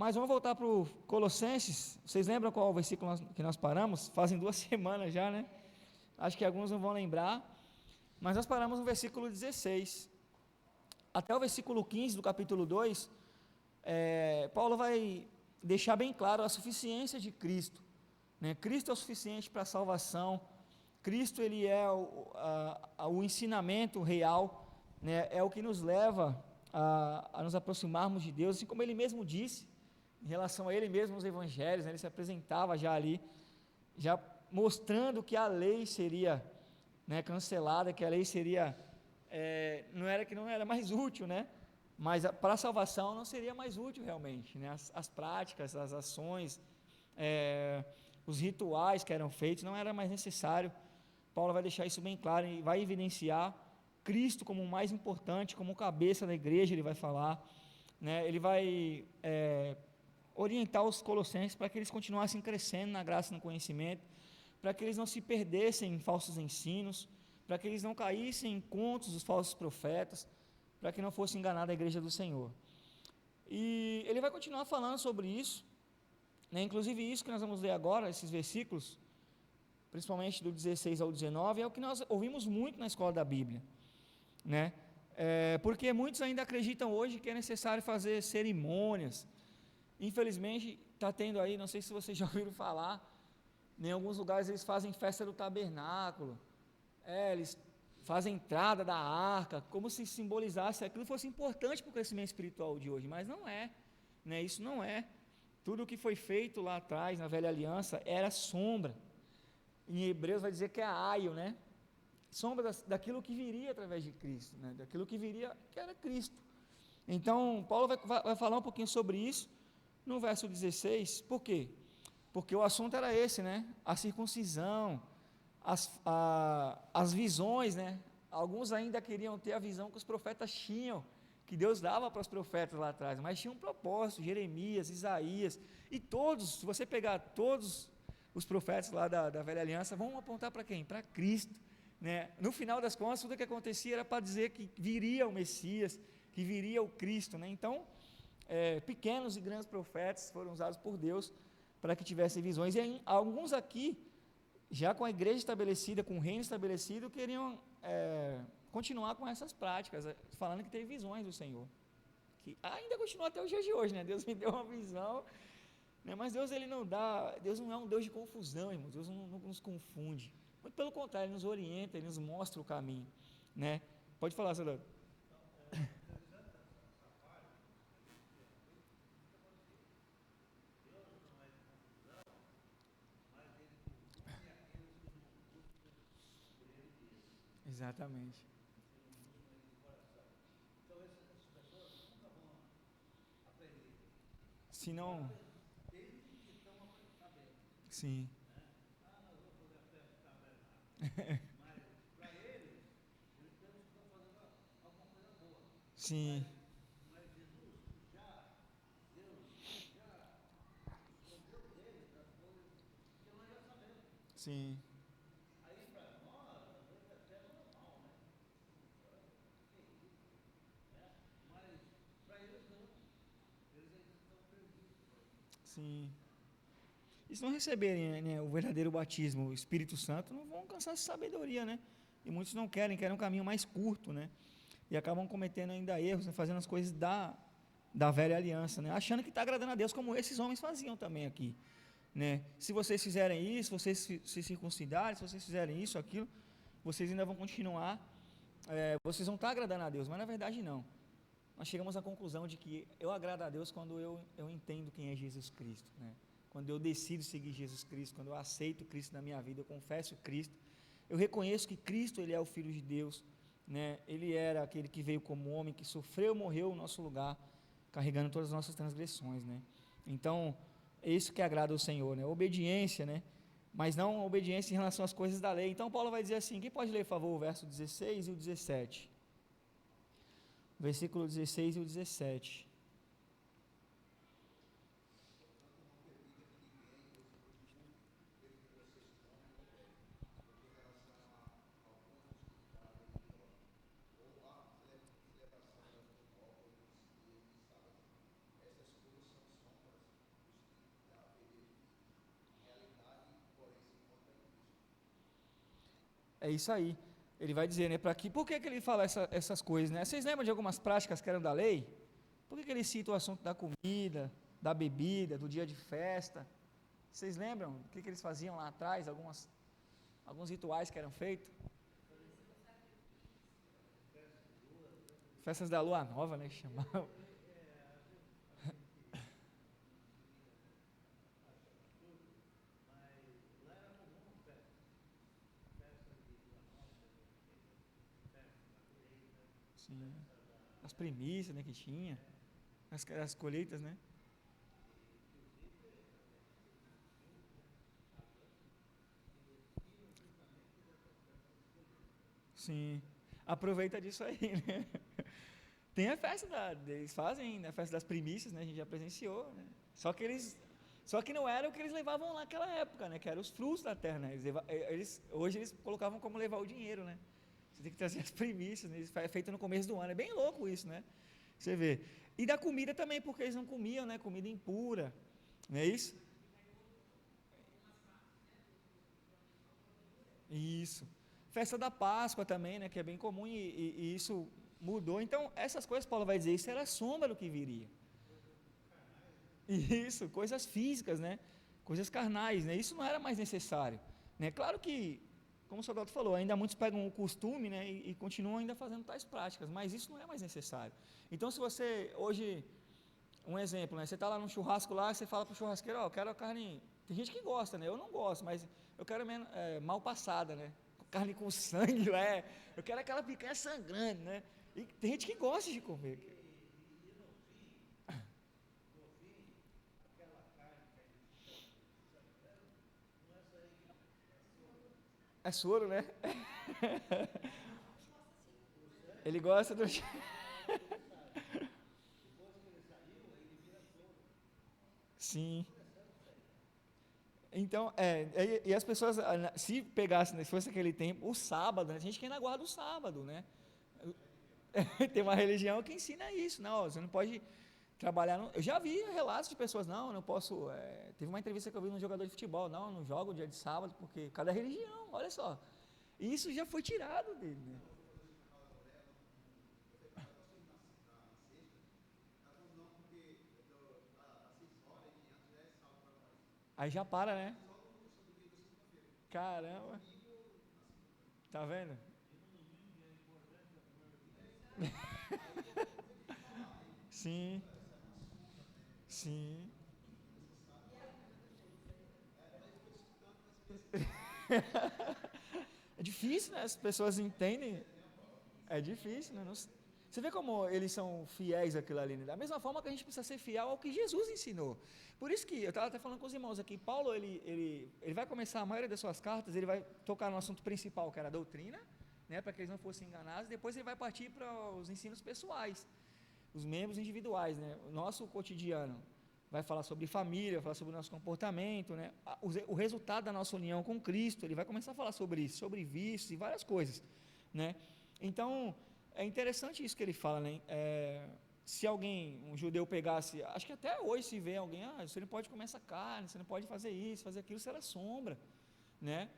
Mas vamos voltar para o Colossenses. Vocês lembram qual o versículo que nós paramos? Fazem 2 semanas já, né? Acho que alguns não vão lembrar. Mas nós paramos no versículo 16. Até o versículo 15 do capítulo 2, Paulo vai deixar bem claro a suficiência de Cristo, né? Cristo é o suficiente para a salvação. Cristo, ele é o ensinamento real, né? É o que nos leva a nos aproximarmos de Deus, assim como ele mesmo disse, em relação a ele mesmo nos evangelhos, né? Ele se apresentava já ali, já mostrando que a lei seria, né, cancelada, que a lei seria, não era mais útil, né? Mas para a salvação não seria mais útil realmente, né? As práticas, as ações, os rituais que eram feitos, não era mais necessário. Paulo vai deixar isso bem claro e vai evidenciar Cristo como o mais importante, como cabeça da igreja. Ele vai falar, né? Ele vai orientar os colossenses para que eles continuassem crescendo na graça e no conhecimento, para que eles não se perdessem em falsos ensinos, para que eles não caíssem em contos dos falsos profetas, para que não fosse enganada a igreja do Senhor. E ele vai continuar falando sobre isso, né? Inclusive isso que nós vamos ler agora, esses versículos, principalmente do 16 ao 19, é o que nós ouvimos muito na escola da Bíblia, né? Porque muitos ainda acreditam hoje que é necessário fazer cerimônias. Infelizmente está tendo aí, não sei se vocês já ouviram falar, em alguns lugares eles fazem festa do tabernáculo, eles fazem entrada da arca, como se simbolizasse aquilo fosse importante para o crescimento espiritual de hoje, mas não é, né? Isso não é. Tudo o que foi feito lá atrás na velha aliança era sombra. Em Hebreus vai dizer que é aio, né? Sombra daquilo que viria através de Cristo, né? Daquilo que viria, que era Cristo. Então Paulo vai falar um pouquinho sobre isso no verso 16. Por quê? Porque o assunto era esse, né? A circuncisão, as visões, né? Alguns ainda queriam ter a visão que os profetas tinham, que Deus dava para os profetas lá atrás, mas tinha um propósito. Jeremias, Isaías, e todos, se você pegar todos os profetas lá da velha aliança, vão apontar para quem? Para Cristo, né? No final das contas, tudo o que acontecia era para dizer que viria o Messias, que viria o Cristo, né? Então, pequenos e grandes profetas foram usados por Deus para que tivessem visões, e alguns aqui, já com a igreja estabelecida, com o reino estabelecido, queriam continuar com essas práticas, falando que teve visões do Senhor, que ainda continua até os dias de hoje, né? Deus me deu uma visão, né? Mas Deus, ele não dá, Deus não é um Deus de confusão, irmãos. Deus não nos confunde, muito pelo contrário, Ele nos orienta, Ele nos mostra o caminho, né? Pode falar, Sador. Exatamente. Se não, sim, sim, sim, sim. E se não receberem, né, o verdadeiro batismo, o Espírito Santo, não vão alcançar essa sabedoria, né? E muitos não querem um caminho mais curto, né? E acabam cometendo ainda erros, né, fazendo as coisas da velha aliança, né? Achando que está agradando a Deus, como esses homens faziam também aqui, né? Se vocês fizerem isso, vocês se circuncidarem, se vocês fizerem isso, aquilo, vocês ainda vão continuar, vocês vão estar agradando a Deus, mas na verdade não. Nós chegamos à conclusão de que eu agrado a Deus quando eu entendo quem é Jesus Cristo, né? Quando eu decido seguir Jesus Cristo, quando eu aceito Cristo na minha vida, eu confesso Cristo, eu reconheço que Cristo, ele é o Filho de Deus, né? Ele era aquele que veio como homem, que sofreu, morreu no nosso lugar, carregando todas as nossas transgressões, né? Então, é isso que agrada ao Senhor, né? Obediência, né? Mas não obediência em relação às coisas da lei. Então Paulo vai dizer assim, quem pode ler, por favor, o verso 16 e o 17? Versículo 16 e o 17. É isso aí. Ele vai dizer, né, para que, por que, que ele fala essas coisas, né? Vocês lembram de algumas práticas que eram da lei? Por que, que ele cita o assunto da comida, da bebida, do dia de festa? Vocês lembram o que, que eles faziam lá atrás, alguns rituais que eram feitos? Festas da lua nova, né, que chamavam. Sim. As primícias, né, que tinha, as colheitas, né? Sim. Aproveita disso aí, né? Tem a festa eles fazem, né, a festa das primícias, né? A gente já presenciou, né? Só que não era o que eles levavam lá naquela época, né? Que eram os frutos da terra, né? Hoje eles colocavam como levar o dinheiro, né? Você tem que trazer as primícias, né? Isso é feito no começo do ano, é bem louco isso, né? Você vê. E da comida também, porque eles não comiam, né? Comida impura, não é isso? Isso. Festa da Páscoa também, né? Que é bem comum e isso mudou. Então, essas coisas, Paulo vai dizer, isso era a sombra do que viria. Isso, coisas físicas, né? Coisas carnais, né? Isso não era mais necessário, né? Claro que, como o soldado falou, ainda muitos pegam o costume, né? E continuam ainda fazendo tais práticas, mas isso não é mais necessário. Então, se você hoje, um exemplo, né? Você está lá num churrasco lá, você fala para o churrasqueiro, ó, eu quero a carne. Tem gente que gosta, né? Eu não gosto, mas eu quero mal passada, né? Carne com sangue, eu quero aquela picanha sangrando, né? E tem gente que gosta de comer. É soro, né? Ele gosta do. Sim. Então, e as pessoas, se pegassem, né, se fosse aquele tempo, o sábado, né, tem gente que ainda guarda o sábado, né? Tem uma religião que ensina isso, não, você não pode trabalhar. Eu já vi relatos de pessoas, não, eu não posso. Teve uma entrevista que eu vi num jogador de futebol, não, eu não jogo dia de sábado, porque cada religião, olha só. E isso já foi tirado dele, né? Aí já para, né? Caramba, tá vendo? Sim, sim. É difícil, né? As pessoas entendem. É difícil, né? Você vê como eles são fiéis àquilo ali, né? Da mesma forma que a gente precisa ser fiel ao que Jesus ensinou. Por isso que eu estava até falando com os irmãos aqui, Paulo, ele vai começar a maioria das suas cartas, ele vai tocar no assunto principal, que era a doutrina, né? Para que eles não fossem enganados, depois ele vai partir para os ensinos pessoais, os membros individuais, né? O nosso cotidiano. Vai falar sobre família, vai falar sobre o nosso comportamento, né? O resultado da nossa união com Cristo, ele vai começar a falar sobre isso, sobre vícios e várias coisas, né? Então, é interessante isso que ele fala, né? Se alguém, um judeu pegasse, acho que até hoje se vê alguém, você não pode comer essa carne, você não pode fazer isso, fazer aquilo, isso era sombra, né?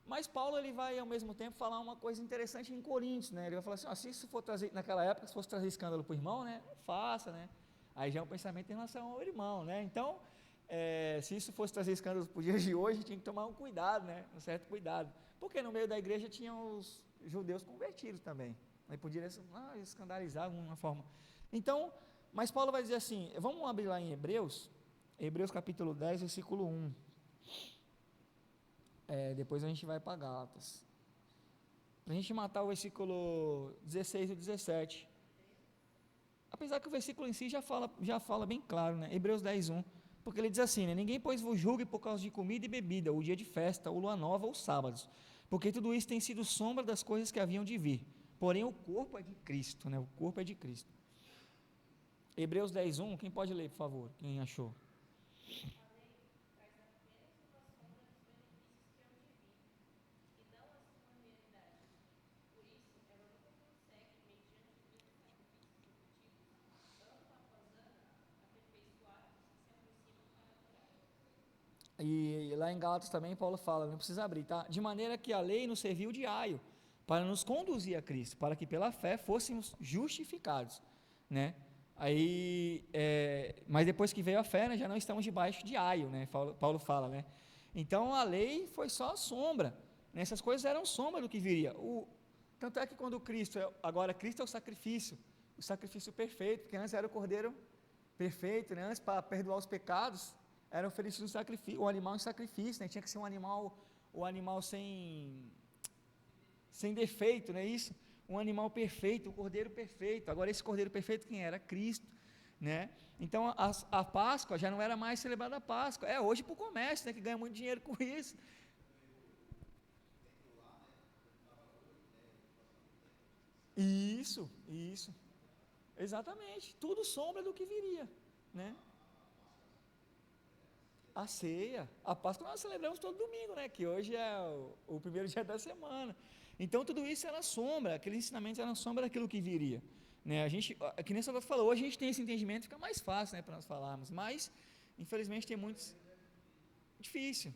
Mas Paulo ele vai ao mesmo tempo falar uma coisa interessante em Coríntios, né? Ele vai falar assim, se isso for trazer, naquela época, se fosse trazer escândalo para o irmão, né? Não faça, né? Aí já é um pensamento em relação ao irmão, né? Então, se isso fosse trazer escândalo para os dias de hoje, tinha que tomar um cuidado, né? Um certo cuidado. Porque no meio da igreja tinham os judeus convertidos também. Aí podia escandalizar de alguma forma. Então, mas Paulo vai dizer assim, vamos abrir lá em Hebreus capítulo 10, versículo 1. Depois a gente vai para Gálatas. Para a gente matar o versículo 16 e 17. Apesar que o versículo em si já fala bem claro, né? Hebreus 10, 1. Porque ele diz assim, né? Ninguém, pois, vos julgue por causa de comida e bebida, ou dia de festa, ou lua nova, ou sábados. Porque tudo isso tem sido sombra das coisas que haviam de vir. Porém, o corpo é de Cristo, né? O corpo é de Cristo. Hebreus 10, 1. Quem pode ler, por favor? Quem achou? E lá em Gálatas também, Paulo fala, não precisa abrir, tá? De maneira que a lei nos serviu de aio, para nos conduzir a Cristo, para que pela fé fôssemos justificados, né? Aí, mas depois que veio a fé, né, já não estamos debaixo de aio, né? Paulo fala, né? Então a lei foi só a sombra, né? Essas coisas eram sombra do que viria. Tanto é que quando agora Cristo é o sacrifício perfeito, porque antes era o cordeiro perfeito, né? Antes, para perdoar os pecados, era oferecido um sacrifício, um animal em sacrifício, né? Tinha que ser um animal sem defeito, não é isso? Um animal perfeito, um cordeiro perfeito. Agora esse cordeiro perfeito quem era? Cristo, né? Então a Páscoa já não era mais celebrada a Páscoa, hoje para o comércio, né, que ganha muito dinheiro com isso. Isso, exatamente, tudo sombra do que viria, né? A ceia, a Páscoa nós celebramos todo domingo, né? Que hoje é o primeiro dia da semana. Então tudo isso era sombra, aqueles ensinamentos eram sombra daquilo que viria, né? A gente, que nem você falou, hoje a gente tem esse entendimento, fica mais fácil, né, para nós falarmos, mas infelizmente tem muitos, difícil,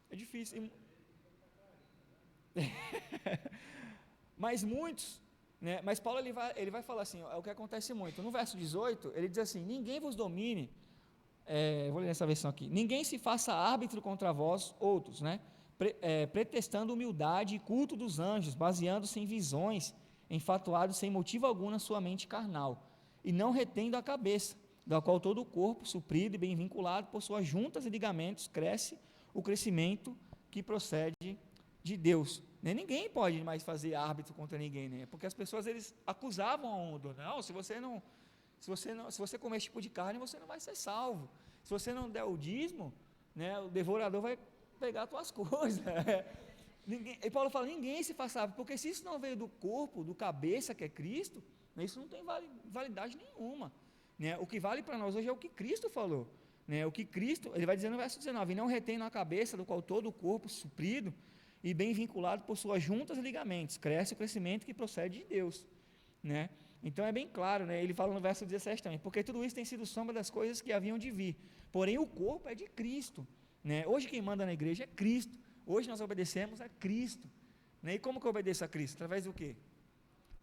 é difícil, mas muitos, né? Mas Paulo ele vai falar assim, é o que acontece muito. No verso 18 ele diz assim: ninguém vos domine. Vou ler essa versão aqui. Ninguém se faça árbitro contra vós, outros, né? Pretextando humildade e culto dos anjos, baseando-se em visões, enfatuados sem motivo algum na sua mente carnal, e não retendo a cabeça, da qual todo o corpo, suprido e bem vinculado por suas juntas e ligamentos, cresce o crescimento que procede de Deus. Né? Ninguém pode mais fazer árbitro contra ninguém, né? Porque as pessoas eles acusavam a um do não, se você comer esse tipo de carne, você não vai ser salvo. Se você não der o dízimo, né, o devorador vai pegar as tuas coisas. E Paulo fala, ninguém se faça árbitro, porque se isso não veio do corpo, do cabeça que é Cristo, né, isso não tem validade nenhuma. Né? O que vale para nós hoje é o que Cristo falou. Né? O que Cristo, ele vai dizer no verso 19, e não retém na cabeça, do qual todo o corpo suprido e bem vinculado por suas juntas e ligamentos, cresce o crescimento que procede de Deus. Né? Então é bem claro, né? Ele fala no verso 17 também, porque tudo isso tem sido sombra das coisas que haviam de vir, porém o corpo é de Cristo, né? Hoje quem manda na igreja é Cristo, hoje nós obedecemos a Cristo, né? E como que eu obedeço a Cristo? Através do quê?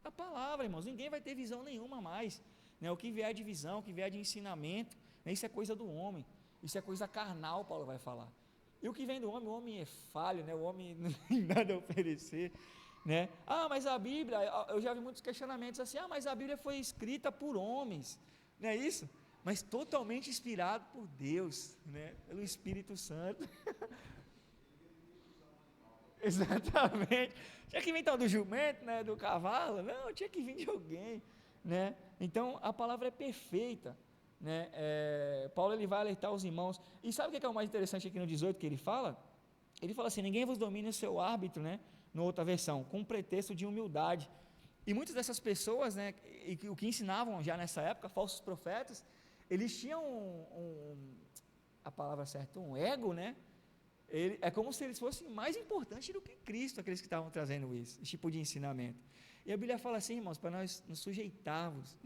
Da palavra, irmãos, ninguém vai ter visão nenhuma mais, né? O que vier de visão, o que vier de ensinamento, né? Isso é coisa do homem, isso é coisa carnal, Paulo vai falar, e o que vem do homem, o homem é falho, né? O homem não tem nada a oferecer, né? Mas a Bíblia, eu já vi muitos questionamentos assim, mas a Bíblia foi escrita por homens, não é isso? Mas totalmente inspirado por Deus, né? Pelo Espírito Santo. Exatamente. Tinha que vir então do jumento, né? Do cavalo? Não, tinha que vir de alguém, né? Então a palavra é perfeita, né? Paulo ele vai alertar os irmãos. E sabe o que é o mais interessante aqui no 18 que ele fala? Ele fala assim: ninguém vos domine o seu árbitro, né? Na outra versão, com pretexto de humildade. E muitas dessas pessoas, né, o que ensinavam já nessa época, falsos profetas, eles tinham a palavra certa, um ego, né? É como se eles fossem mais importantes do que Cristo, aqueles que estavam trazendo esse tipo de ensinamento. E a Bíblia fala assim, irmãos, para nós nos sujeitarmos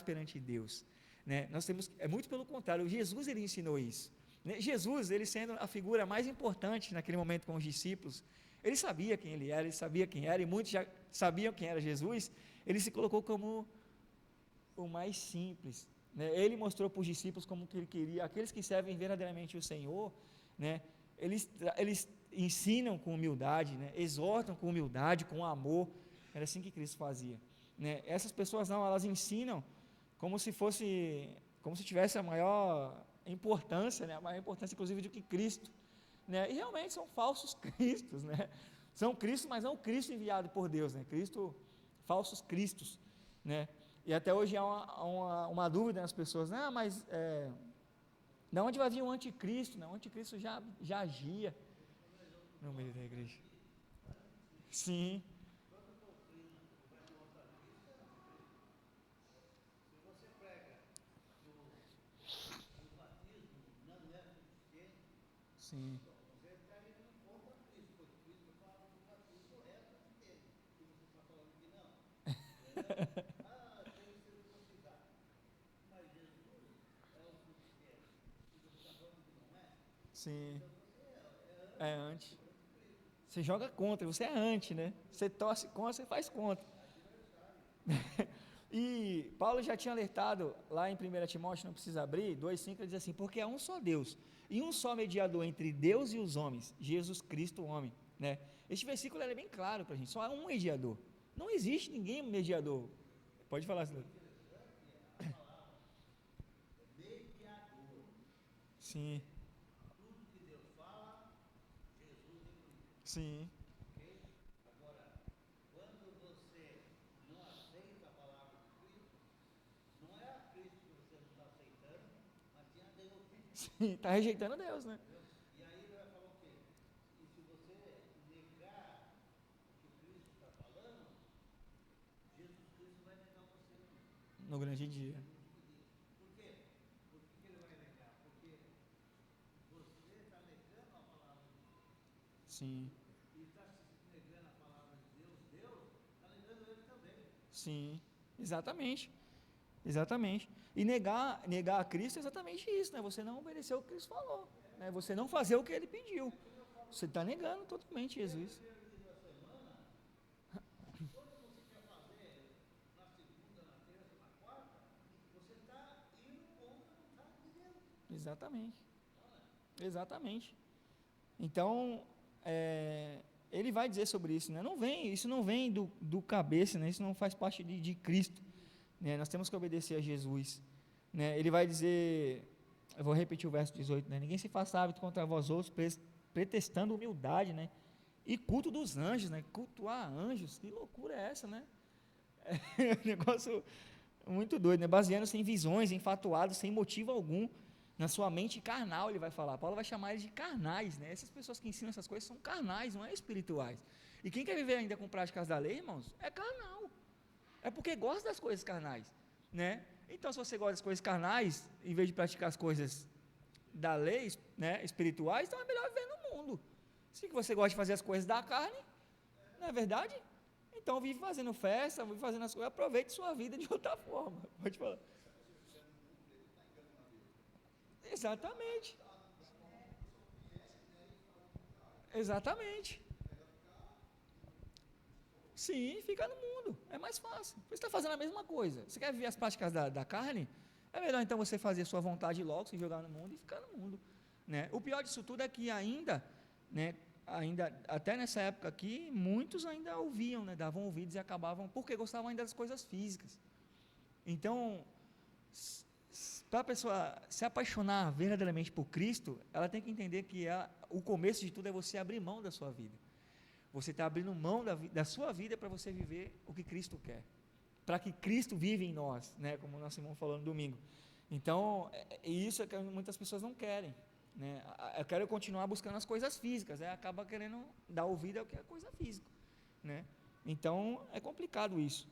perante Deus, né? Nós temos, muito pelo contrário, Jesus ele ensinou isso. Né? Jesus, ele sendo a figura mais importante naquele momento com os discípulos, ele sabia quem ele era, ele sabia quem era, e muitos já sabiam quem era Jesus, ele se colocou como o mais simples, né? Ele mostrou para os discípulos como que ele queria, aqueles que servem verdadeiramente o Senhor, né? Eles ensinam com humildade, né? Exortam com humildade, com amor, era assim que Cristo fazia, né? Essas pessoas não, elas ensinam como se tivesse a maior importância, né? A maior importância inclusive do que Cristo, né? E realmente são falsos cristos, né? São Cristo, mas não o Cristo enviado por Deus, né? Falsos cristos, né? E até hoje há uma dúvida nas pessoas, mas de onde vai vir o anticristo? Não, o anticristo já agia no meio da igreja. Sim. Sim. Sim, é anti. Você joga contra, você é anti, né? Você torce contra, você faz contra. E Paulo já tinha alertado lá em 1 Timóteo, não precisa abrir, 2,5, ele diz assim, porque há um só Deus, e um só mediador entre Deus e os homens, Jesus Cristo, o homem, né? Este versículo é bem claro para a gente, só há um mediador, não existe ninguém mediador. Pode falar, senhor. Sim, sim, sim, está rejeitando Deus, né? No grande dia. Sim, sim, exatamente, exatamente. E negar a Cristo é exatamente isso, né? Você não obedecer o que Cristo falou, né? Você não fazer o que Ele pediu. Você está negando totalmente Jesus. Exatamente, exatamente. Então, é, ele vai dizer sobre isso, né? Isso não vem do cabeça, né? Isso não faz parte de Cristo, né? Nós temos que obedecer a Jesus, né? Ele vai dizer, eu vou repetir o verso 18, né? Ninguém se faça hábito contra vós outros, pretextando humildade, né? E culto dos anjos, né? Cultuar anjos, que loucura é essa, né? É um negócio muito doido, né? Baseando-se em visões, enfatuados, sem motivo algum, na sua mente carnal, ele vai falar. Paulo vai chamar eles de carnais, né? Essas pessoas que ensinam essas coisas são carnais, não é espirituais. E quem quer viver ainda com práticas da lei, irmãos, é carnal. É porque gosta das coisas carnais, né? Então, se você gosta das coisas carnais, em vez de praticar as coisas da lei, né, espirituais, então é melhor viver no mundo. Se você gosta de fazer as coisas da carne, não é verdade? Então vive fazendo festa, vive fazendo as coisas, aproveite sua vida de outra forma. Pode falar. Exatamente. Exatamente. Sim, fica no mundo. É mais fácil. Você está fazendo a mesma coisa. Você quer viver as práticas da carne? É melhor então você fazer a sua vontade logo, se jogar no mundo e ficar no mundo. Né? O pior disso tudo é que ainda, né, ainda, até nessa época aqui, muitos ainda ouviam, né, davam ouvidos e acabavam, porque gostavam ainda das coisas físicas. Então, para a pessoa se apaixonar verdadeiramente por Cristo, ela tem que entender que o começo de tudo é você abrir mão da sua vida. Você está abrindo mão da sua vida para você viver o que Cristo quer. Para que Cristo vive em nós, né? Como o nosso irmão falou no domingo. Então, isso é que muitas pessoas não querem. Né? Eu quero continuar buscando as coisas físicas, acaba querendo dar ouvido ao que é coisa física. Né? Então, é complicado isso.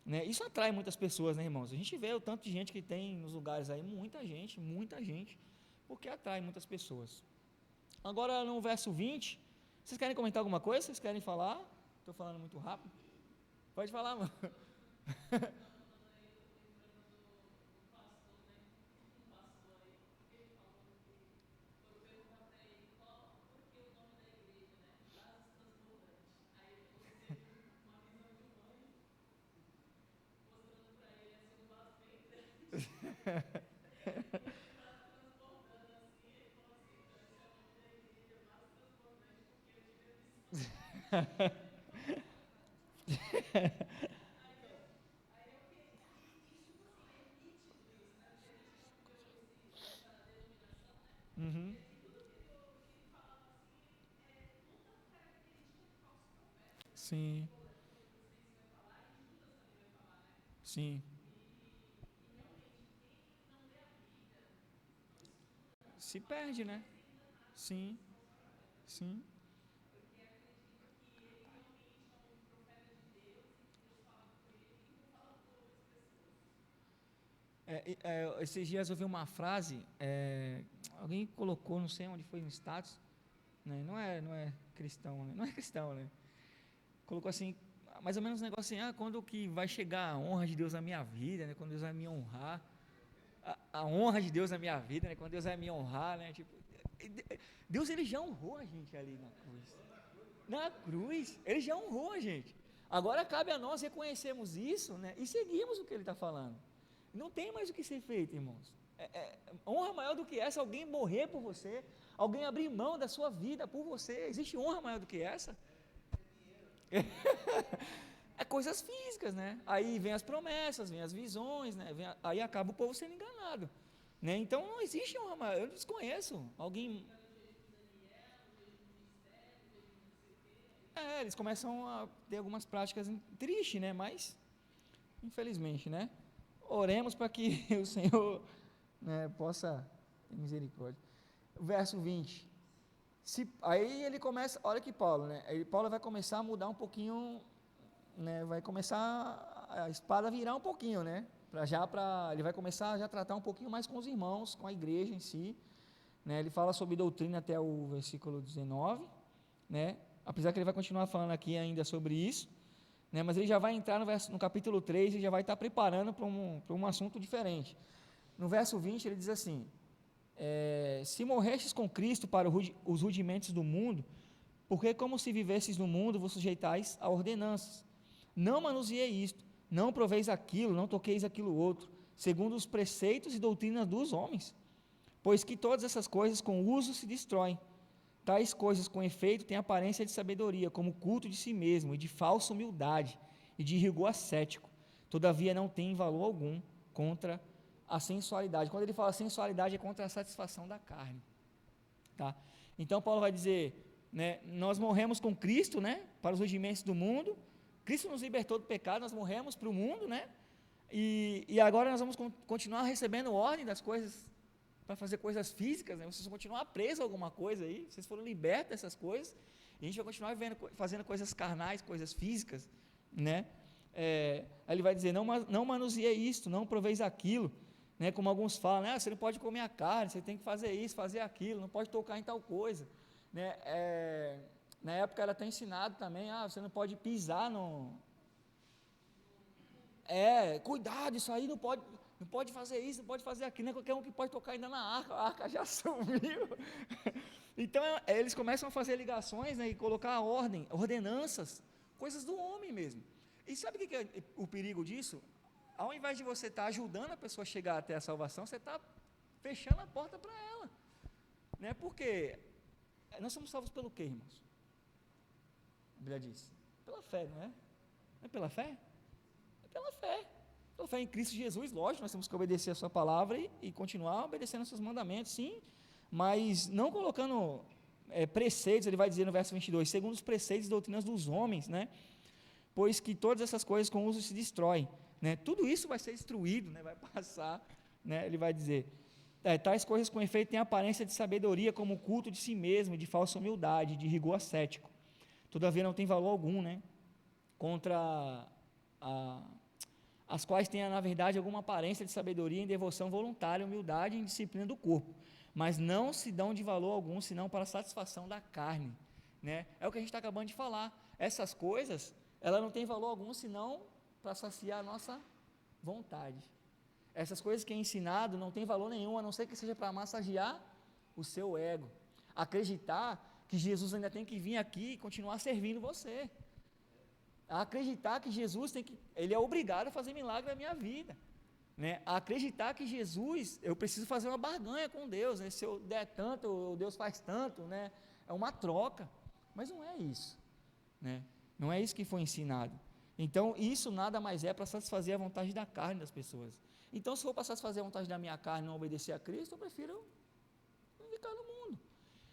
Né? Isso atrai muitas pessoas, né, irmãos? A gente vê o tanto de gente que tem nos lugares aí, muita gente, porque atrai muitas pessoas. Agora, no verso 20, vocês querem comentar alguma coisa? Vocês querem falar? Estou falando muito rápido. Pode falar, mano. Uhum. Sim, sim. Se perde, né? Sim, sim. Esses dias eu vi uma frase, alguém colocou, não sei onde foi no status, né? Não é cristão, né? Não é cristão, né? Colocou assim, mais ou menos um negócio assim, quando que vai chegar a honra de Deus na minha vida, né? Quando Deus vai me honrar, a honra de Deus na minha vida, né? Quando Deus vai me honrar, né? Tipo, Deus, ele já honrou a gente ali na cruz. Na cruz, ele já honrou a gente. Agora cabe a nós reconhecermos isso, né, e seguirmos o que ele está falando. Não tem mais o que ser feito, irmãos. Honra maior do que essa, alguém morrer por você, alguém abrir mão da sua vida por você. Existe honra maior do que essa? É coisas físicas, né? Aí vem as promessas, vem as visões, né? Aí acaba o povo sendo enganado, né? Então não existe honra maior. Eu desconheço alguém. Eles começam a ter algumas práticas tristes, né? Mas infelizmente, né? Oremos para que o Senhor, né, possa ter misericórdia. Verso 20. Aí ele começa, olha que Paulo, né? Aí Paulo vai começar a mudar um pouquinho, né? Vai começar a espada a virar um pouquinho, né? Ele vai começar a já tratar um pouquinho mais com os irmãos, com a igreja em si, né? Ele fala sobre doutrina até o versículo 19, né? Apesar que ele vai continuar falando aqui ainda sobre isso, né? Mas ele já vai entrar no capítulo 3 e já vai estar preparando para um assunto diferente. No verso 20 ele diz assim: se morrestes com Cristo para os rudimentos do mundo, porque como se vivesses no mundo, vos sujeitais a ordenanças. Não manuseei isto, não proveis aquilo, não toqueis aquilo outro, segundo os preceitos e doutrinas dos homens, pois que todas essas coisas com uso se destroem. Tais coisas com efeito têm aparência de sabedoria, como culto de si mesmo, e de falsa humildade, e de rigor ascético. Todavia não tem valor algum contra a sensualidade. Quando ele fala sensualidade, é contra a satisfação da carne. Tá? Então Paulo vai dizer, né, nós morremos com Cristo, né, para os rudimentos do mundo. Cristo nos libertou do pecado, nós morremos para o mundo, né, e agora nós vamos continuar recebendo ordem das coisas, para fazer coisas físicas, né? Vocês vão continuar presos a alguma coisa aí, vocês foram libertos dessas coisas, e a gente vai continuar fazendo coisas carnais, coisas físicas, né? Aí ele vai dizer, não manuseie isto, não proveis aquilo, né? Como alguns falam, né? Você não pode comer a carne, você tem que fazer isso, fazer aquilo, não pode tocar em tal coisa, né? Na época era até ensinado também, você não pode pisar cuidado, isso aí não pode fazer isso, não pode fazer aquilo, não é qualquer um que pode tocar ainda na arca, a arca já sumiu. Então eles começam a fazer ligações, né, e colocar ordenanças, coisas do homem mesmo. E sabe o que é o perigo disso? Ao invés de você estar ajudando a pessoa a chegar até a salvação, você está fechando a porta para ela, né? Porque nós somos salvos pelo quê, irmãos? A Bíblia diz, pela fé, não é? Não é pela fé? É pela fé. Pela fé em Cristo Jesus, lógico, nós temos que obedecer a sua palavra e continuar obedecendo aos seus mandamentos, sim, mas não colocando preceitos. Ele vai dizer no verso 22, segundo os preceitos e doutrinas dos homens, né? Pois que todas essas coisas com uso se destroem, né? Tudo isso vai ser destruído, né? Vai passar, né? Ele vai dizer, tais coisas com efeito têm aparência de sabedoria, como o culto de si mesmo, de falsa humildade, de rigor ascético. Todavia não tem valor algum, né? Contra as quais têm, na verdade, alguma aparência de sabedoria em devoção voluntária, humildade e indisciplina do corpo, mas não se dão de valor algum, senão para a satisfação da carne, né? É o que a gente está acabando de falar. Essas coisas, ela não tem valor algum, senão para saciar a nossa vontade. Essas coisas que é ensinado não tem valor nenhum, a não ser que seja para massagear o seu ego, acreditar que Jesus ainda tem que vir aqui e continuar servindo você, a acreditar que Jesus ele é obrigado a fazer milagre na minha vida, né? A acreditar que Jesus, eu preciso fazer uma barganha com Deus, né? Se eu der tanto, Deus faz tanto, né? É uma troca, mas não é isso, né? Não é isso que foi ensinado. Então isso nada mais é para satisfazer a vontade da carne das pessoas. Então, se for para satisfazer a vontade da minha carne e não obedecer a Cristo, eu prefiro ficar no mundo.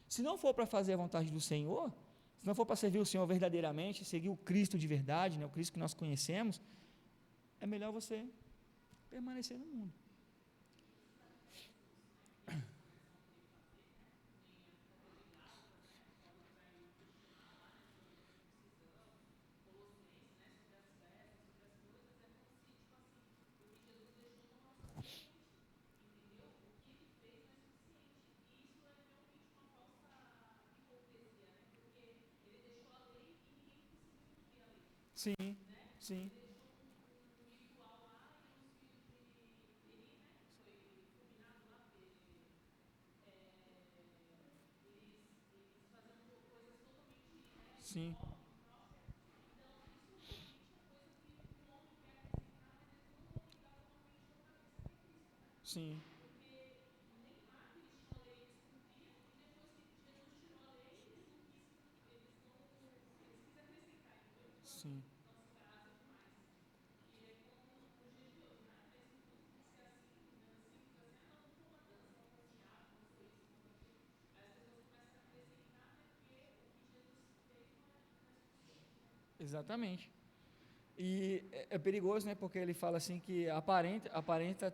Se não for para fazer a vontade do Senhor, se não for para servir o Senhor verdadeiramente, seguir o Cristo de verdade, né, o Cristo que nós conhecemos, é melhor você permanecer no mundo. Sim, sim. sim, sim, sim, exatamente. E é perigoso, né? Porque ele fala assim que aparenta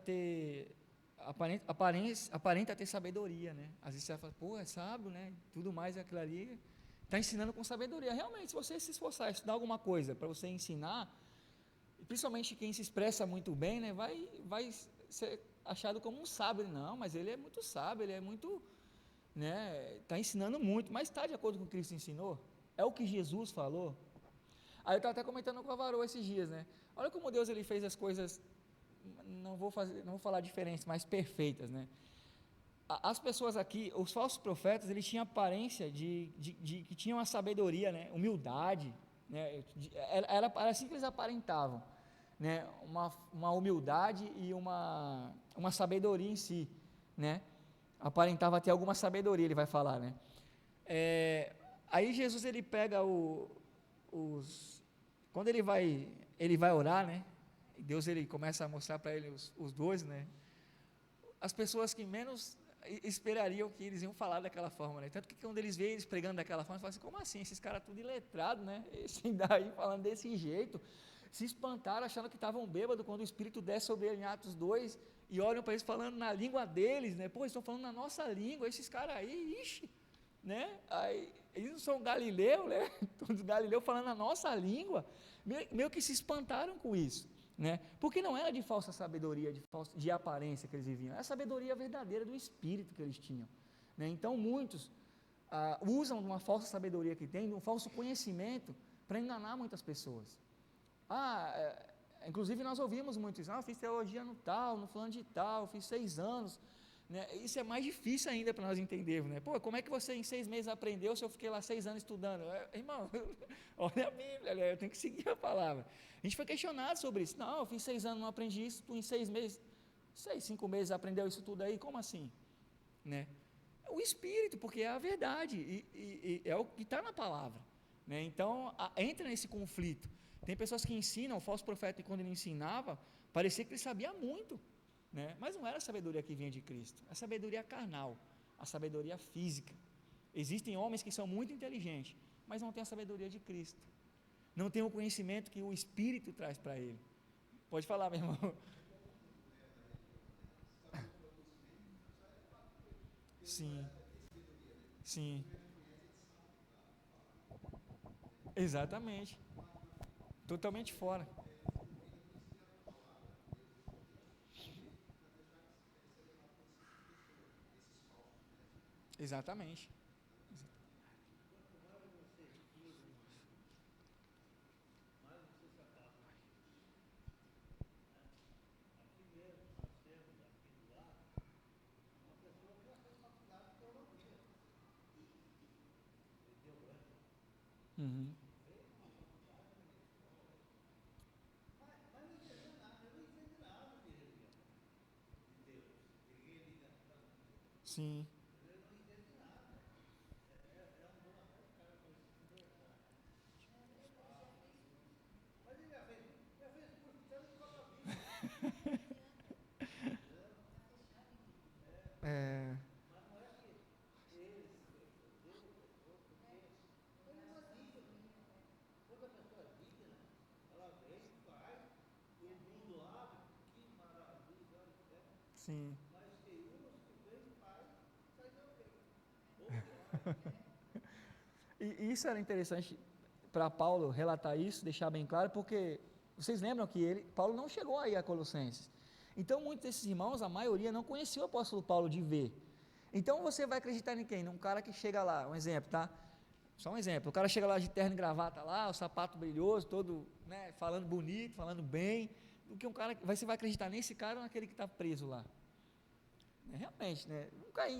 ter sabedoria, né? Às vezes você vai falar, pô, é sábio, né? Tudo mais aquilo ali está ensinando com sabedoria. Realmente, se você se esforçar, estudar alguma coisa para você ensinar, e principalmente quem se expressa muito bem, né? Vai ser achado como um sábio. Não, mas ele é muito sábio, ele é muito, né? Está ensinando muito, mas está de acordo com o que Cristo ensinou? É o que Jesus falou? Aí eu estava até comentando com a Varô esses dias, né? Olha como Deus ele fez as coisas, não vou falar diferentes, mas perfeitas, né? As pessoas aqui, os falsos profetas, eles tinham aparência de que tinham a sabedoria, né? Humildade, né? Era assim que eles aparentavam, né? Uma humildade e uma sabedoria em si, né? Aparentava ter alguma sabedoria, ele vai falar, né? É, aí Jesus ele pega os quando ele vai orar, né? Deus ele começa a mostrar para ele os dois, né? As pessoas que menos esperariam que eles iam falar daquela forma, né? Tanto que quando eles veem eles pregando daquela forma, eles falam assim, como assim? Esses caras tudo iletrado, né? Esse daí falando desse jeito, se espantaram achando que estavam bêbados quando o Espírito desce sobre eles em Atos 2 e olham para eles falando na língua deles, né? Pô, eles estão falando na nossa língua, esses caras aí, ixi, né? Aí, eles não são galileu, né? Todos galileus falando a nossa língua, meio que se espantaram com isso, né? Porque não era de falsa sabedoria, de aparência que eles viviam, era a sabedoria verdadeira do Espírito que eles tinham, né? Então muitos usam de uma falsa sabedoria que tem, de um falso conhecimento, para enganar muitas pessoas. Inclusive nós ouvimos muito isso, eu fiz teologia no tal, no fulano de tal, fiz 6 anos, né? Isso é mais difícil ainda para nós entendermos, né? Pô, como é que você em 6 meses aprendeu se eu fiquei lá 6 anos estudando? Irmão, olha a Bíblia, né? Eu tenho que seguir a palavra. A gente foi questionado sobre isso. Não, eu fiz 6 anos, não aprendi isso, tu em 6 meses, 5 meses aprendeu isso tudo aí, como assim? Né? O Espírito, porque é a verdade, e é o que está na palavra, né? Então, entra nesse conflito. Tem pessoas que ensinam, o falso profeta, quando ele ensinava, parecia que ele sabia muito, né? Mas não era a sabedoria que vinha de Cristo, é a sabedoria carnal, a sabedoria física. Existem homens que são muito inteligentes, mas não têm a sabedoria de Cristo, não têm o conhecimento que o Espírito traz para ele. Pode falar, meu irmão. Sim, sim, exatamente, totalmente fora, exatamente. Uhum. Sim, é, sim. E isso era interessante para Paulo relatar isso, deixar bem claro, porque vocês lembram que Paulo não chegou aí a Colossenses. Então, muitos desses irmãos, a maioria, não conhecia o apóstolo Paulo de ver. Então, você vai acreditar em quem? Num cara que chega lá, um exemplo, tá? Só um exemplo, o cara chega lá de terno e gravata lá, o sapato brilhoso, todo, né, falando bonito, falando bem, do que um cara, você vai acreditar nesse cara ou naquele que está preso lá? Realmente, né?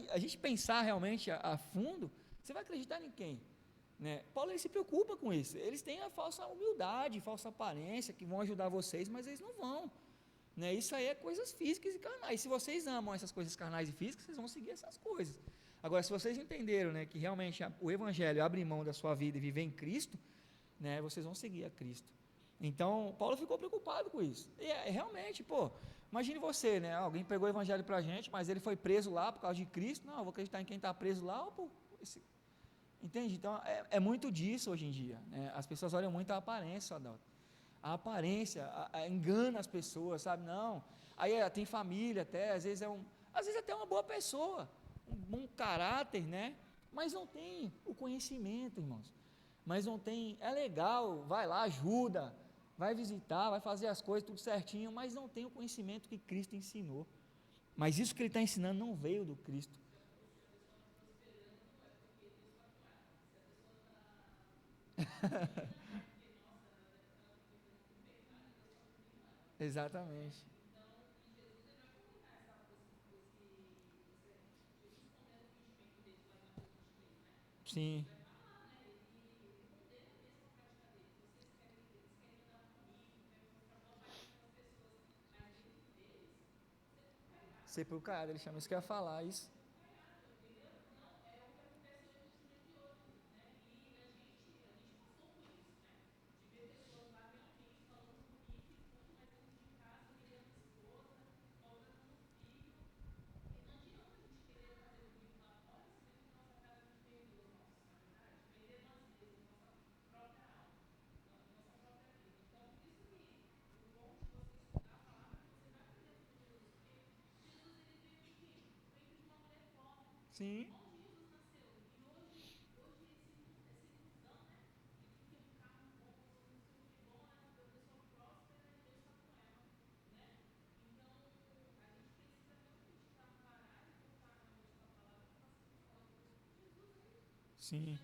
A gente pensar realmente a fundo, você vai acreditar em quem? né? Paulo ele se preocupa com isso. Eles têm a falsa humildade, falsa aparência, que vão ajudar vocês, mas eles não vão, né? Isso aí é coisas físicas e carnais. Se vocês amam essas coisas carnais e físicas, vocês vão seguir essas coisas. Agora, se vocês entenderam, né, que realmente o Evangelho abre mão da sua vida e viver em Cristo, né, vocês vão seguir a Cristo. Então, Paulo ficou preocupado com isso. E realmente, pô, imagine você, né? Alguém pregou o Evangelho para a gente, mas ele foi preso lá por causa de Cristo. Não, eu vou acreditar em quem está preso lá, ou, pô, entende? Então, é muito disso hoje em dia, né? As pessoas olham muito a aparência, Adalto. A aparência engana as pessoas, sabe? Não. Aí tem família até, às vezes até uma boa pessoa, um bom caráter, né? Mas não tem o conhecimento, irmãos. Mas não tem, é legal, vai lá, ajuda, vai visitar, vai fazer as coisas tudo certinho, mas não tem o conhecimento que Cristo ensinou. Mas isso que ele está ensinando não veio do Cristo. Exatamente. Sim, sepulcro, ele chama isso que eu ia falar, isso. Sim, sim.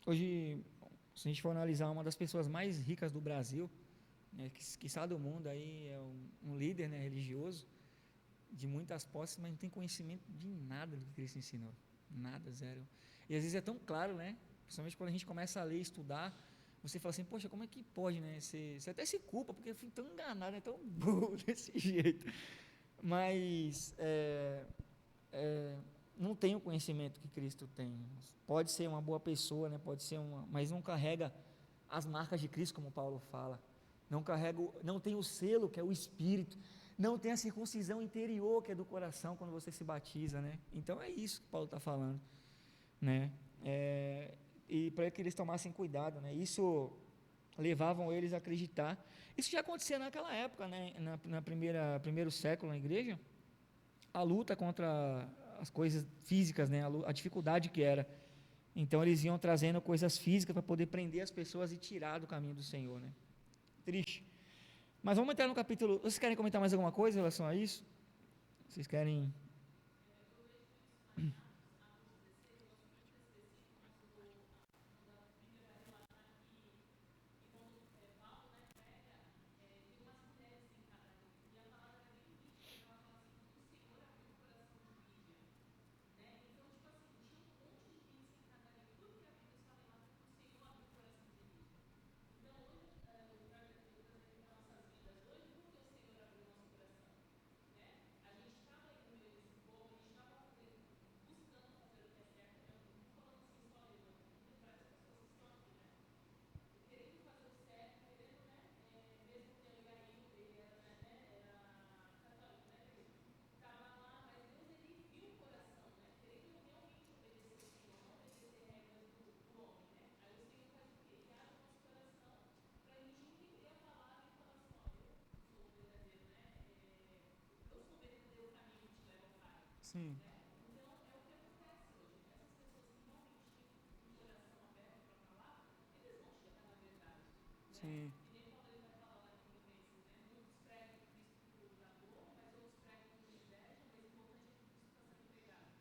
Hoje, se a gente for analisar uma das pessoas mais ricas do Brasil, né, que sabe do mundo aí, é um líder, né, religioso, de muitas posses, mas não tem conhecimento de nada do que Cristo ensinou. Nada, zero. E às vezes é tão claro, né? Principalmente quando a gente começa a ler, estudar, você fala assim, poxa, como é que pode, né? Você até se culpa, porque eu fui tão enganado, é tão burro desse jeito. Mas não tem o conhecimento que Cristo tem. Pode ser uma boa pessoa, né? Pode ser uma, mas não carrega as marcas de Cristo, como Paulo fala. Não carrega, não tem o selo que é o Espírito. Não tem a circuncisão interior que é do coração quando você se batiza, né? Então é isso que Paulo está falando, né? E para que eles tomassem cuidado, né? Isso levavam eles a acreditar. Isso já acontecia naquela época, né? Na primeiro século na igreja, a luta contra as coisas físicas, né? A dificuldade que era. Então eles iam trazendo coisas físicas para poder prender as pessoas e tirar do caminho do Senhor, né? Triste. Mas vamos entrar no capítulo. Vocês querem comentar mais alguma coisa em relação a isso? Vocês querem? Sim, sim,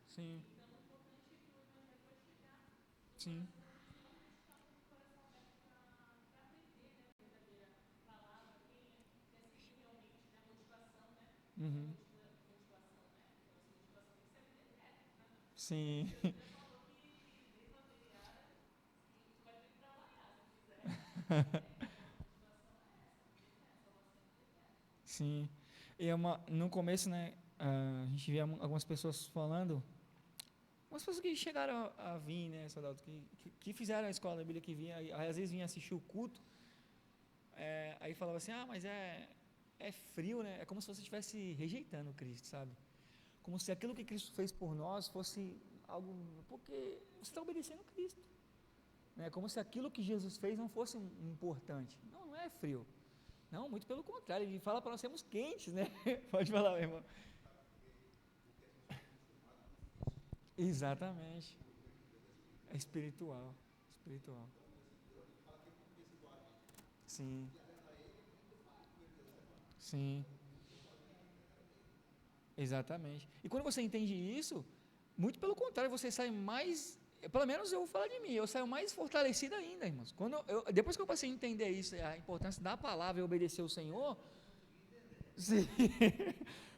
sim, sim. Uhum. Sim, Sim. E no começo, né, a gente via algumas pessoas falando, umas pessoas que chegaram a vir, né, soldado, que fizeram a escola da Bíblia, que vinha, aí, às vezes vinha assistir o culto, aí falava assim, mas é frio, né? É como se você estivesse rejeitando Cristo, sabe? Como se aquilo que Cristo fez por nós fosse algo, porque você está obedecendo Cristo, né? Como se aquilo que Jesus fez não fosse importante. Não, não é frio. Não, muito pelo contrário, ele fala para nós sermos quentes, né? Pode falar, meu irmão. Exatamente. É espiritual. Espiritual. Sim. Sim. Exatamente. E quando você entende isso, muito pelo contrário, você sai mais, pelo menos eu vou falar de mim, eu saio mais fortalecido ainda, irmãos. Depois que eu passei a entender isso, a importância da palavra e obedecer o Senhor, sim,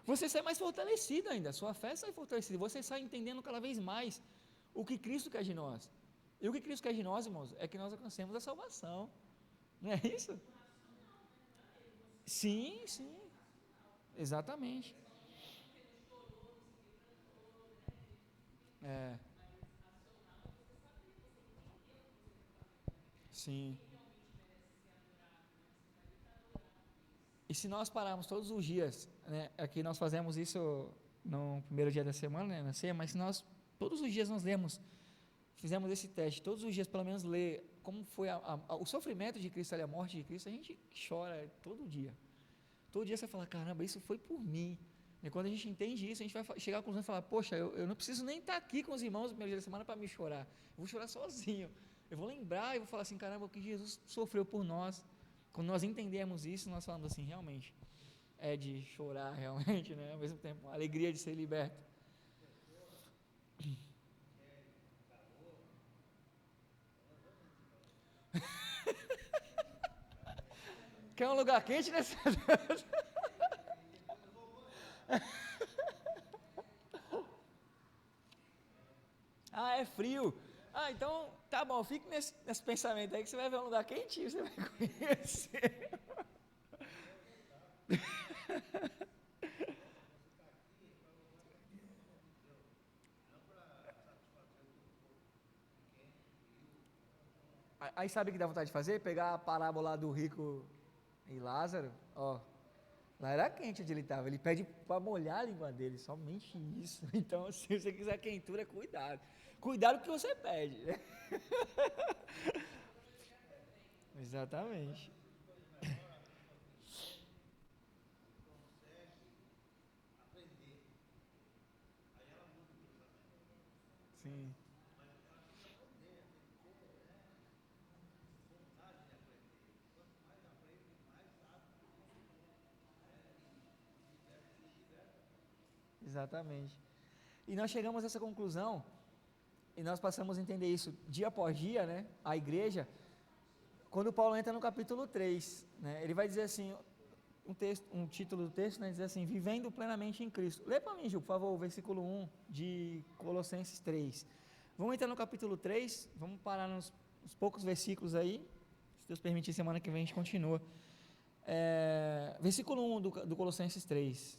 você sai mais fortalecido ainda, sua fé sai fortalecida, você sai entendendo cada vez mais o que Cristo quer de nós. E o que Cristo quer de nós, irmãos, é que nós alcancemos a salvação. Não é isso? Sim, sim, exatamente. É, sim. E se nós pararmos todos os dias, né, aqui nós fazemos isso no primeiro dia da semana, né, na ceia, mas se nós, todos os dias nós lemos, fizemos esse teste, todos os dias pelo menos ler como foi o sofrimento de Cristo ali, a morte de Cristo, a gente chora todo dia. Todo dia você fala, caramba, isso foi por mim. E quando a gente entende isso, a gente vai chegar à conclusão e falar, poxa, eu não preciso nem estar aqui com os irmãos no primeiro dia da semana para me chorar. Eu vou chorar sozinho. Eu vou lembrar e vou falar assim, caramba, o que Jesus sofreu por nós. Quando nós entendemos isso, nós falamos assim, realmente, é de chorar realmente, né? Ao mesmo tempo, a alegria de ser liberto. Quer um lugar quente nesse... É frio. Então, tá bom, fique nesse pensamento aí que você vai ver um lugar quentinho, você vai conhecer. Aí sabe o que dá vontade de fazer? Pegar a parábola do rico e Lázaro, ó. Lá era quente onde ele estava. Ele pede para molhar a língua dele, somente isso. Então, se você quiser quentura, cuidado. Cuidado com o que você pede. Né? Exatamente. Sim, exatamente. E nós chegamos a essa conclusão, e nós passamos a entender isso dia após dia, né? A igreja, quando Paulo entra no capítulo 3, né? Ele vai dizer assim, um título do texto, né? Diz assim, vivendo plenamente em Cristo. Lê para mim, Gil, por favor, o versículo 1 de Colossenses 3. Vamos entrar no capítulo 3, vamos parar nos poucos versículos aí, se Deus permitir, semana que vem a gente continua. Versículo 1 do Colossenses 3.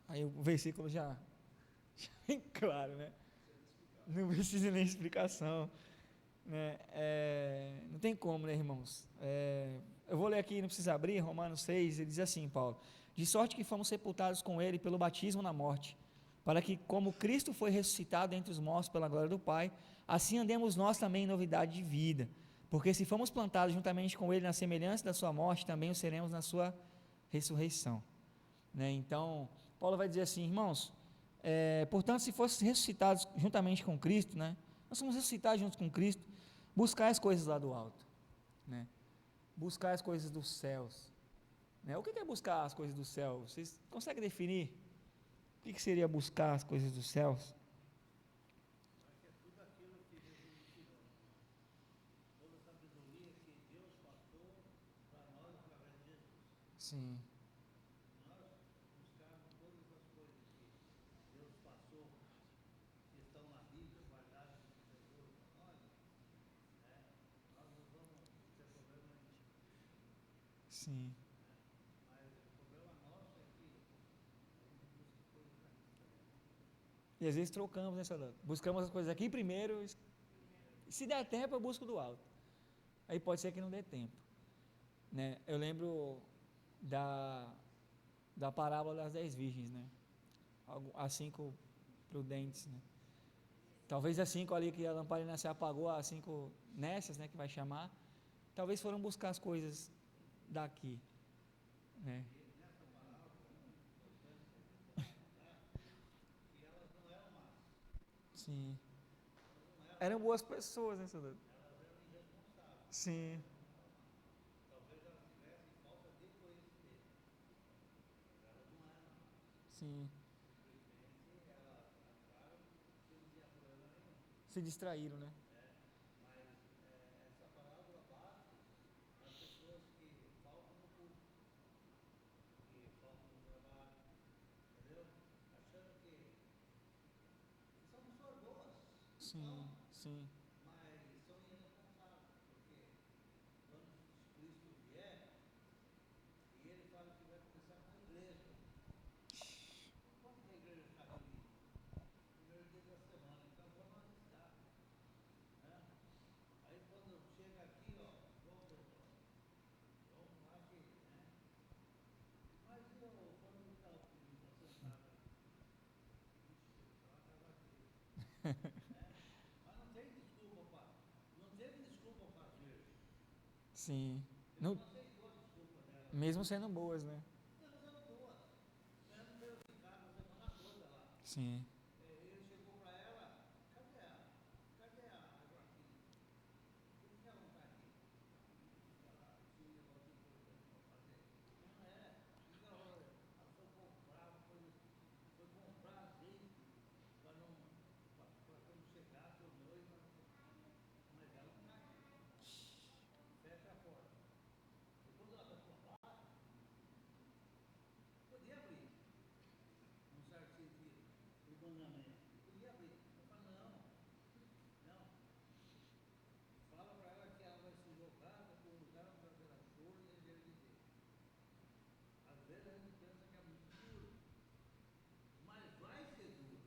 Aí o versículo já bem claro, né? Não precisa nem explicação. Né? Não tem como, né, irmãos? Eu vou ler aqui, não precisa abrir, Romanos 6, ele diz assim, Paulo: de sorte que fomos sepultados com ele pelo batismo na morte, para que, como Cristo foi ressuscitado entre os mortos pela glória do Pai, assim andemos nós também em novidade de vida. Porque se fomos plantados juntamente com ele na semelhança da sua morte, também o seremos na sua ressurreição. Né? Então, Paulo vai dizer assim, irmãos, portanto, se fossem ressuscitados juntamente com Cristo, né? Nós somos ressuscitados juntos com Cristo, buscar as coisas lá do alto, né? Buscar as coisas dos céus. Né? O que é buscar as coisas do céu? Vocês conseguem definir? O que seria buscar as coisas dos céus? Sim, Sim. E às vezes trocamos, né, Saldanha? Buscamos as coisas aqui primeiro, se der tempo eu busco do alto. Aí pode ser que não dê tempo, né? Eu lembro da, da parábola das 10 virgens, né? As 5 prudentes, né? Talvez as 5 ali que a lamparina se apagou, as 5 nessas, né, que vai chamar, talvez foram buscar as coisas daqui, né? Sim. Eram boas pessoas, né, Saldanha? Sim, sim. Se distraíram, né? Sim, sim, sim. Não, mesmo sendo boas, né? Sim,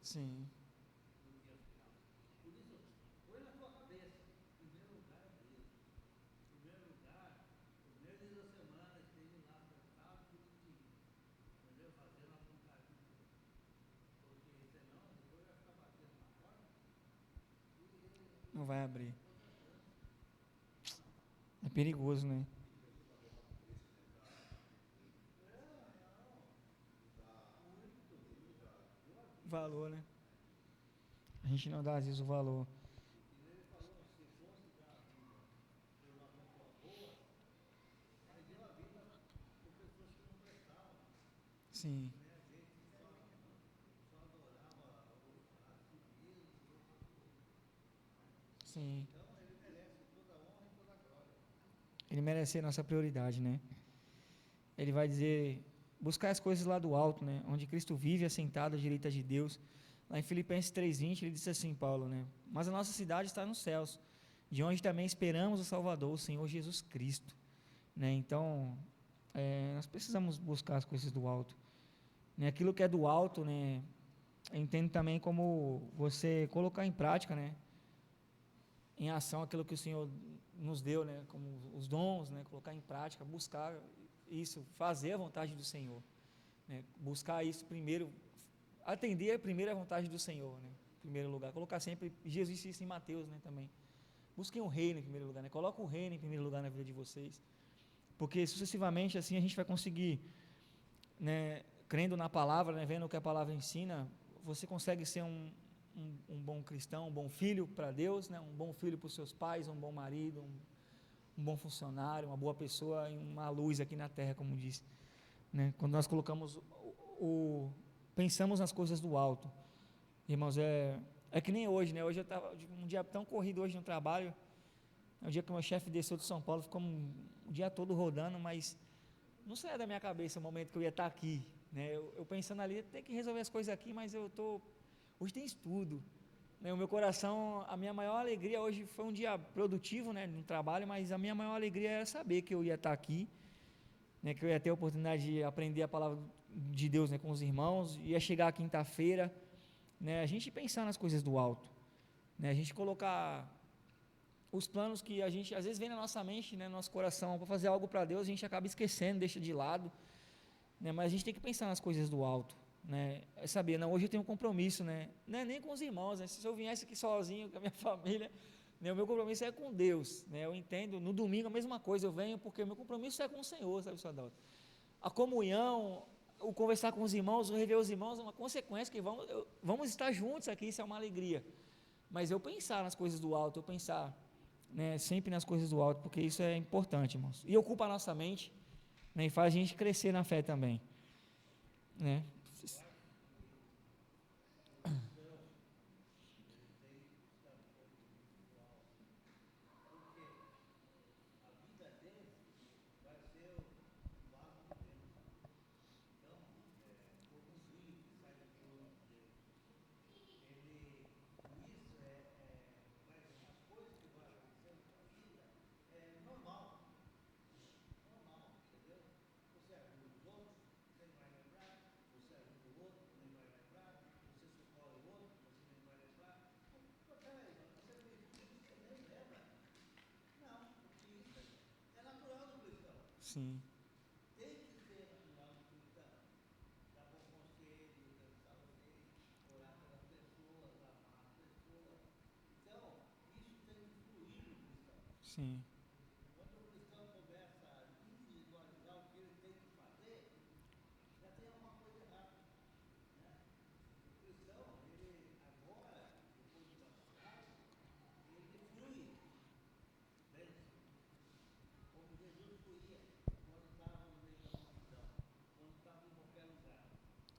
sim. Não vai abrir. É perigoso, né? Valor, né? A gente não dá às vezes o valor. Sim, sim. Ele merece ser nossa prioridade, né? Ele vai dizer, buscar as coisas lá do alto, né? Onde Cristo vive assentado à direita de Deus. Lá em Filipenses 3:20 ele diz assim, Paulo, né? Mas a nossa cidade está nos céus, de onde também esperamos o Salvador, o Senhor Jesus Cristo, né? Então, nós precisamos buscar as coisas do alto, né? Aquilo que é do alto, né? Eu entendo também como você colocar em prática, né? Em ação aquilo que o Senhor nos deu, né? Como os dons, né? Colocar em prática, buscar isso, fazer a vontade do Senhor, né? Buscar isso primeiro, atender primeiro a vontade do Senhor, né? Em primeiro lugar, colocar sempre, Jesus disse isso em Mateus, né? Também, busquem o reino em primeiro lugar, né? Coloca o reino em primeiro lugar na vida de vocês, porque sucessivamente assim a gente vai conseguir, né? Crendo na palavra, né? Vendo o que a palavra ensina, você consegue ser um bom cristão, um bom filho para Deus, né? Um bom filho para os seus pais, um bom marido, um bom funcionário, uma boa pessoa e uma luz aqui na terra, como disse, né? Quando nós colocamos pensamos nas coisas do alto, irmãos, é que nem hoje, né? Hoje eu estava um dia tão corrido hoje no trabalho, é o dia que o meu chefe desceu de São Paulo, ficou o dia todo rodando, mas não saía da minha cabeça o momento que eu ia estar aqui, né? Eu pensando ali, tem que resolver as coisas aqui, mas hoje tem estudo, né? O meu coração, a minha maior alegria hoje foi um dia produtivo, né, no trabalho, mas a minha maior alegria era saber que eu ia estar aqui, né, que eu ia ter a oportunidade de aprender a palavra de Deus, né, com os irmãos, ia chegar a quinta-feira, né, a gente pensar nas coisas do alto, né, a gente colocar os planos que a gente às vezes vem na nossa mente, né, no nosso coração, para fazer algo para Deus, a gente acaba esquecendo, deixa de lado, né, mas a gente tem que pensar nas coisas do alto, né, é saber, não, hoje eu tenho um compromisso, né, não é nem com os irmãos, né, se eu viesse aqui sozinho, com a minha família, né, o meu compromisso é com Deus, né, eu entendo, no domingo a mesma coisa, eu venho porque o meu compromisso é com o Senhor, sabe, Sr. Adalto? A comunhão, o conversar com os irmãos, o rever os irmãos, é uma consequência que vamos estar juntos aqui, isso é uma alegria, mas eu pensar nas coisas do alto, eu pensar, né, sempre nas coisas do alto, porque isso é importante, irmãos, e ocupa a nossa mente, né, e faz a gente crescer na fé também, né. Sim, sim,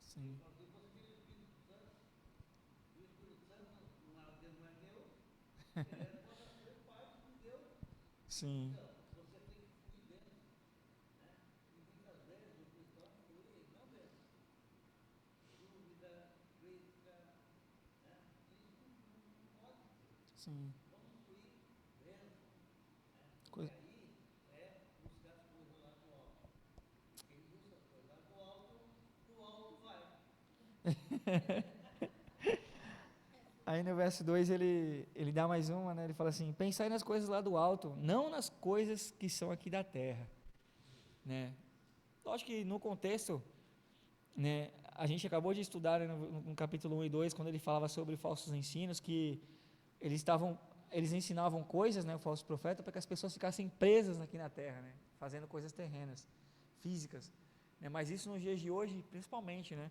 sim, sim, sim. Coisa- Aí no verso 2 ele dá mais uma, né? Ele fala assim: pensai nas coisas lá do alto, não nas coisas que são aqui da terra, né? Lógico que no contexto, né, a gente acabou de estudar, né, no capítulo 1 e 2, quando ele falava sobre falsos ensinos, que eles ensinavam coisas, né, o falso profeta, para que as pessoas ficassem presas aqui na terra, né, fazendo coisas terrenas, físicas, né, mas isso nos dias de hoje, principalmente, né,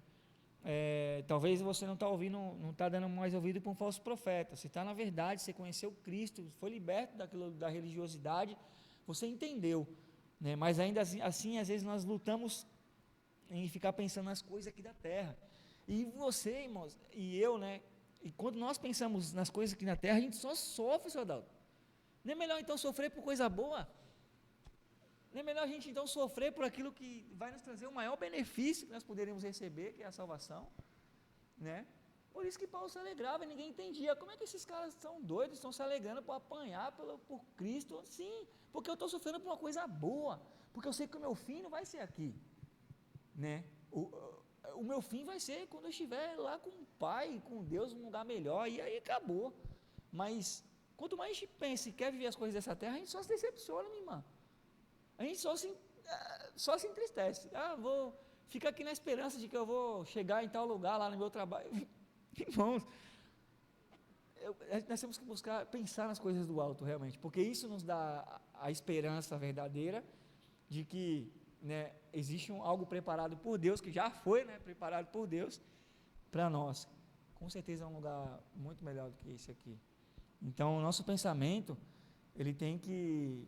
talvez você não está ouvindo, não está dando mais ouvido para um falso profeta, você está na verdade, você conheceu Cristo, foi liberto daquilo, da religiosidade, você entendeu, né, mas ainda assim, às vezes nós lutamos em ficar pensando nas coisas aqui da terra. E você, irmãos, e eu, né? E quando nós pensamos nas coisas aqui na terra, a gente só sofre, seu Adalto. Não é melhor então sofrer por coisa boa? Não é melhor a gente então sofrer por aquilo que vai nos trazer o maior benefício que nós poderíamos receber, que é a salvação, né? Por isso que Paulo se alegrava, e ninguém entendia. Como é que esses caras são doidos, estão se alegrando por apanhar por Cristo? Sim, porque eu estou sofrendo por uma coisa boa, porque eu sei que o meu fim não vai ser aqui, né? O meu fim vai ser quando eu estiver lá com o Pai, com Deus, num lugar melhor, e aí acabou. Mas quanto mais a gente pensa e quer viver as coisas dessa terra, a gente só se decepciona, minha irmã. A gente só se entristece. Fica aqui na esperança de que eu vou chegar em tal lugar lá no meu trabalho. Irmãos, nós temos que buscar pensar nas coisas do alto realmente, porque isso nos dá a esperança verdadeira de que, né, existe algo preparado por Deus, que já foi, né, preparado por Deus para nós. Com certeza é um lugar muito melhor do que esse aqui. Então, o nosso pensamento, ele tem que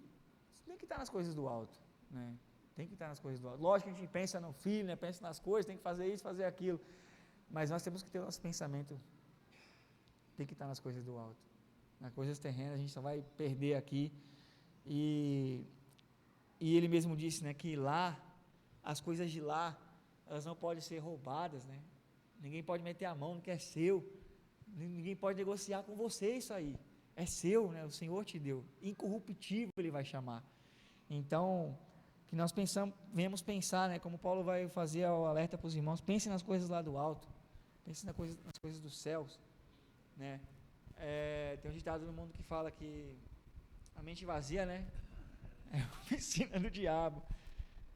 estar nas coisas do alto, né? Tem que estar nas coisas do alto. Lógico que a gente pensa no filho, né, pensa nas coisas, tem que fazer isso, fazer aquilo, mas nós temos que ter o nosso pensamento, tem que estar nas coisas do alto. Nas coisas terrenas a gente só vai perder aqui. E ele mesmo disse, né, que lá, as coisas de lá, elas não podem ser roubadas, né? Ninguém pode meter a mão no que é seu, ninguém pode negociar com você isso aí, é seu, né? O Senhor te deu, incorruptível Ele vai chamar. Então, que nós venhamos pensar, né, como Paulo vai fazer o alerta para os irmãos, pense nas coisas lá do alto, pense nas coisas dos céus, né? Tem um ditado no mundo que fala que a mente vazia, né, é a oficina do diabo,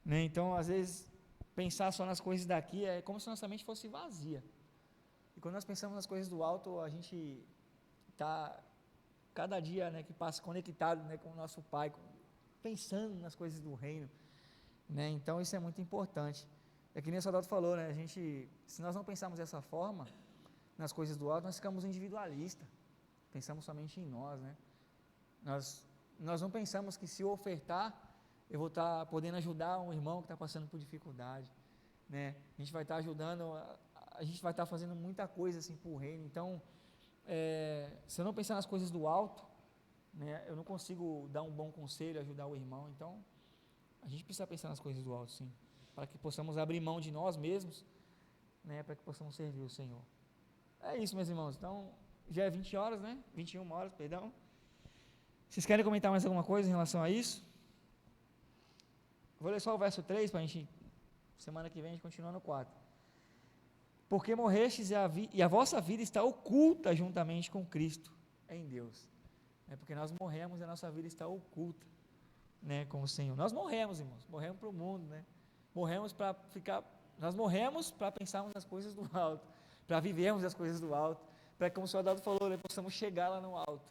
né? Então, às vezes, pensar só nas coisas daqui é como se nossa mente fosse vazia. E quando nós pensamos nas coisas do alto, a gente está, cada dia, né, que passa conectado, né, com o nosso Pai, pensando nas coisas do reino, né? Então, isso é muito importante. É que nem o soldado falou, né? Se nós não pensarmos dessa forma, nas coisas do alto, nós ficamos individualistas, pensamos somente em nós, né? Nós não pensamos que se eu ofertar, eu vou estar podendo ajudar um irmão que está passando por dificuldade, né? A gente vai estar ajudando, a gente vai estar fazendo muita coisa assim para o reino. Então, se eu não pensar nas coisas do alto, né, eu não consigo dar um bom conselho, ajudar o irmão. Então, a gente precisa pensar nas coisas do alto, sim, para que possamos abrir mão de nós mesmos, né, para que possamos servir o Senhor. É isso, meus irmãos. Então, já é 20 horas, né? 21 horas, perdão. Vocês querem comentar mais alguma coisa em relação a isso? Vou ler só o verso 3 para a gente, semana que vem a gente continua no 4. Porque morrestes e a vossa vida está oculta juntamente com Cristo em Deus. Porque nós morremos e a nossa vida está oculta, né, com o Senhor. Nós morremos, irmãos, morremos para o mundo, né? Nós morremos para pensarmos nas coisas do alto, para vivermos as coisas do alto, para, como o soldado falou, né, possamos chegar lá no alto,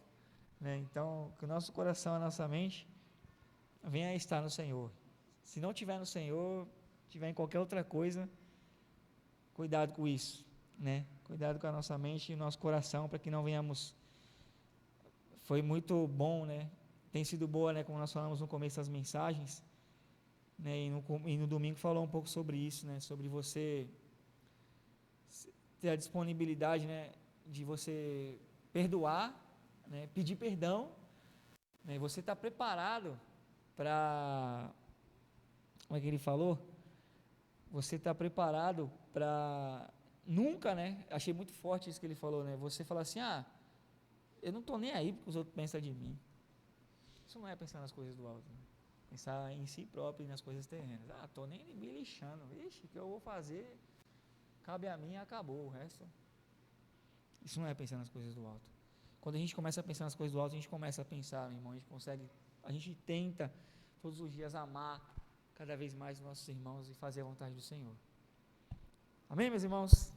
né? Então, que o nosso coração, a nossa mente venha a estar no Senhor. Se não tiver no Senhor, tiver em qualquer outra coisa, cuidado com isso, né? Cuidado com a nossa mente e o nosso coração, para que não venhamos. Foi muito bom, né? Tem sido boa, né? Como nós falamos no começo das mensagens, né? E no domingo falou um pouco sobre isso, né? Sobre você ter a disponibilidade, né, de você perdoar, né? Pedir perdão, né? Você está preparado para, como é que ele falou? Você está preparado para nunca, né? Achei muito forte isso que ele falou, né? Você fala assim, eu não estou nem aí porque os outros pensam de mim. Isso não é pensar nas coisas do alto, né? Pensar em si próprio e nas coisas terrenas. Estou nem me lixando. Ixi, o que eu vou fazer, cabe a mim e acabou. O resto. Isso não é pensar nas coisas do alto. Quando a gente começa a pensar nas coisas do alto, a gente começa a pensar, meu irmão, a gente tenta todos os dias amar cada vez mais nossos irmãos e fazer a vontade do Senhor. Amém, meus irmãos?